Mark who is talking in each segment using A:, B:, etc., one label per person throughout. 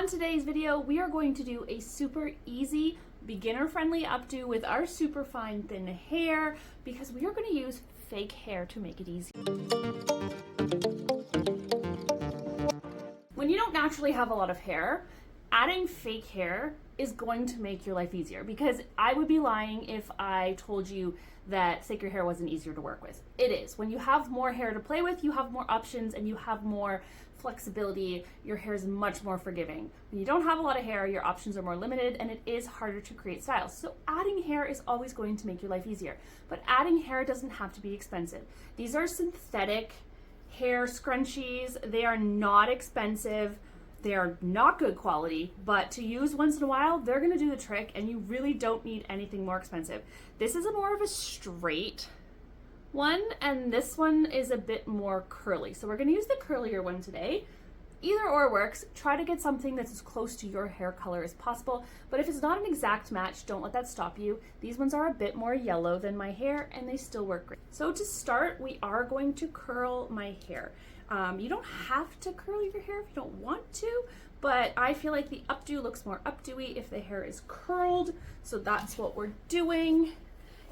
A: On today's video, we are going to do a super easy, beginner-friendly updo with our super fine thin hair because we are going to use fake hair to make it easy. When you don't naturally have a lot of hair, adding fake hair is going to make your life easier because I would be lying if I told you that fake hair wasn't easier to work with. It is. When you have more hair to play with, you have more options and you have more flexibility. Your hair is much more forgiving. When you don't have a lot of hair, your options are more limited and it is harder to create styles. So adding hair is always going to make your life easier. But adding hair doesn't have to be expensive. These are synthetic hair scrunchies. They are not expensive. They are not good quality, but to use once in a while, they're gonna do the trick and you really don't need anything more expensive. This is more of a straight one and this one is a bit more curly. So we're gonna use the curlier one today. Either or works. Try to get something that's as close to your hair color as possible, but if it's not an exact match, don't let that stop you. These ones are a bit more yellow than my hair and they still work great. So to start, we are going to curl my hair. You don't have to curl your hair if you don't want to, but I feel like the updo looks more updo-y if the hair is curled, so that's what we're doing.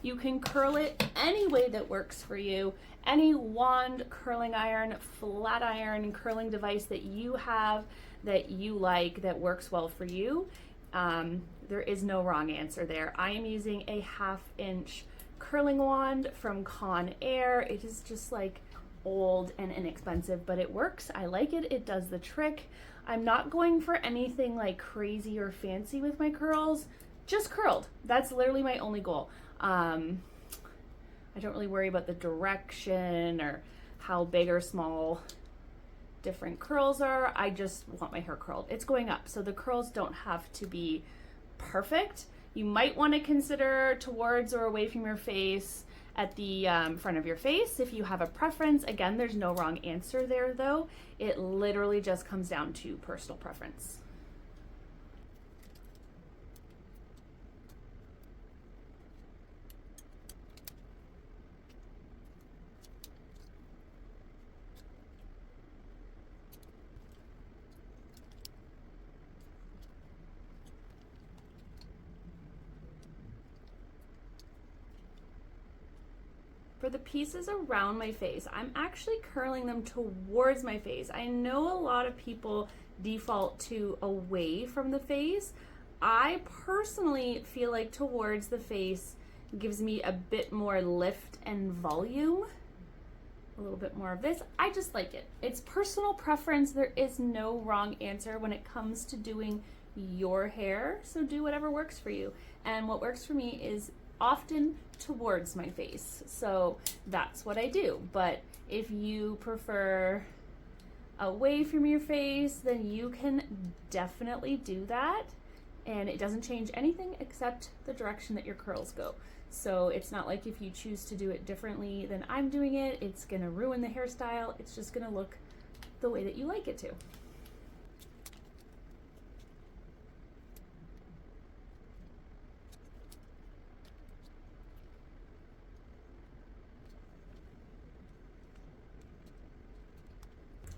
A: You can curl it any way that works for you. Any wand, curling iron, flat iron, curling device that you have that you like that works well for you. There is no wrong answer there. I am using a 1/2 inch curling wand from Conair. It is just like old and inexpensive, but it works. I like it. It does the trick. I'm not going for anything like crazy or fancy with my curls, just curled. That's literally my only goal. I don't really worry about the direction or how big or small different curls are. I just want my hair curled. It's going up, so the curls don't have to be perfect. You might want to consider towards or away from your face at the front of your face if you have a preference. Again, there's no wrong answer there though. It literally just comes down to personal preference. For the pieces around my face, I'm actually curling them towards my face. I know a lot of people default to away from the face. I personally feel like towards the face gives me a bit more lift and volume. A little bit more of this. I just like it. It's personal preference. There is no wrong answer when it comes to doing your hair. So do whatever works for you. And what works for me is often towards my face, so that's what I do. But if you prefer away from your face, then you can definitely do that, and it doesn't change anything except the direction that your curls go. So it's not like if you choose to do it differently than I'm doing it, it's gonna ruin the hairstyle. It's just gonna look the way that you like it to.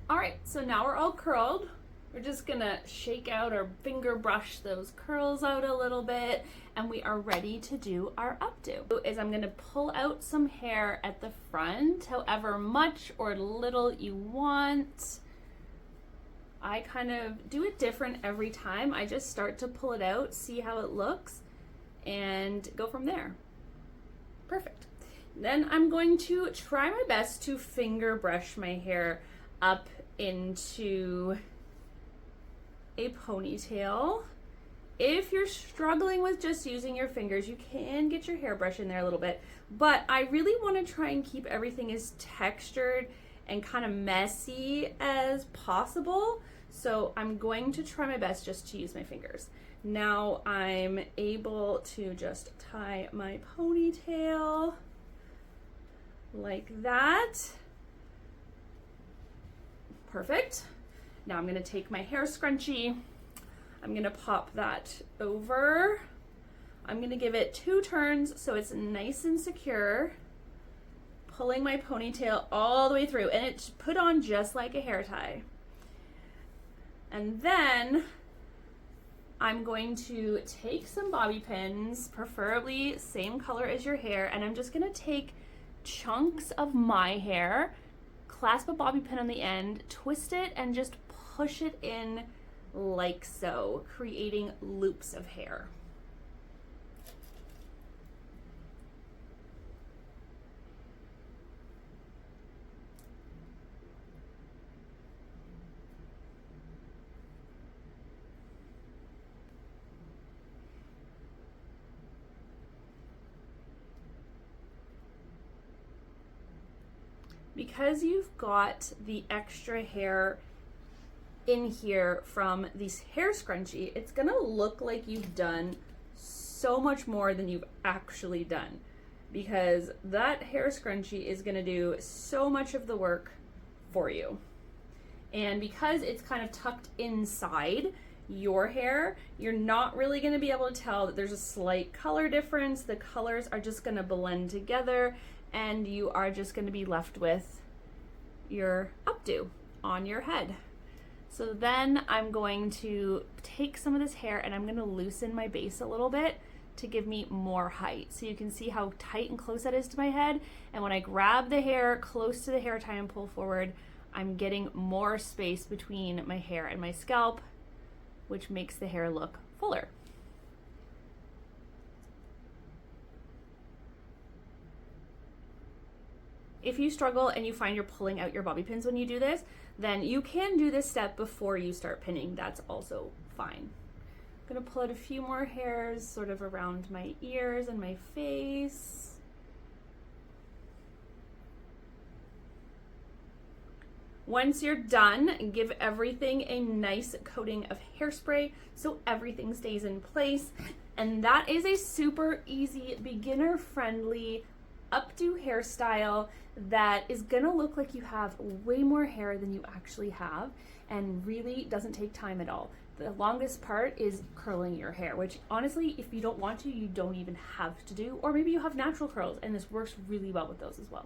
A: All right, so now we're all curled. We're just gonna shake out or finger brush those curls out a little bit, and we are ready to do our updo. I'm gonna pull out some hair at the front, however much or little you want. I kind of do it different every time. I just start to pull it out, see how it looks, and go from there. Perfect. Then I'm going to try my best to finger brush my hair up into a ponytail. If you're struggling with just using your fingers, you can get your hairbrush in there a little bit, but I really want to try and keep everything as textured and kind of messy as possible. So I'm going to try my best just to use my fingers. Now I'm able to just tie my ponytail like that. Perfect. Now I'm gonna take my hair scrunchie. I'm gonna pop that over. I'm gonna give it 2 turns so it's nice and secure, pulling my ponytail all the way through, and it's put on just like a hair tie. And then I'm going to take some bobby pins, preferably same color as your hair, and I'm just gonna take chunks of my hair, clasp a bobby pin on the end, twist it, and just push it in like so, creating loops of hair. Because you've got the extra hair in here from this hair scrunchie, it's gonna look like you've done so much more than you've actually done, because that hair scrunchie is gonna do so much of the work for you. And because it's kind of tucked inside your hair, you're not really gonna be able to tell that there's a slight color difference. The colors are just gonna blend together, and you are just going to be left with your updo on your head. So then I'm going to take some of this hair and I'm going to loosen my base a little bit to give me more height. So you can see how tight and close that is to my head. And when I grab the hair close to the hair tie and pull forward, I'm getting more space between my hair and my scalp, which makes the hair look fuller. If you struggle and you find you're pulling out your bobby pins when you do this, then you can do this step before you start pinning. That's also fine. I'm gonna pull out a few more hairs sort of around my ears and my face. Once you're done, give everything a nice coating of hairspray so everything stays in place. And that is a super easy, beginner-friendly updo hairstyle that is gonna look like you have way more hair than you actually have, and really doesn't take time at all. The longest part is curling your hair, which honestly, if you don't want to, you don't even have to do, or maybe you have natural curls and this works really well with those as well.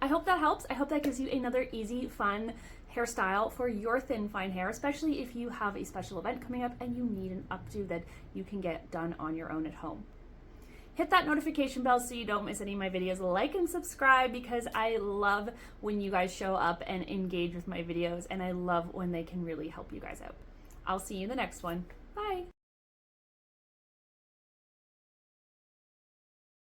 A: I hope that helps. I hope that gives you another easy, fun hairstyle for your thin, fine hair, especially if you have a special event coming up and you need an updo that you can get done on your own at home. Hit that notification bell so you don't miss any of my videos. Like and subscribe, because I love when you guys show up and engage with my videos, and I love when they can really help you guys out. I'll see you in the next one. Bye.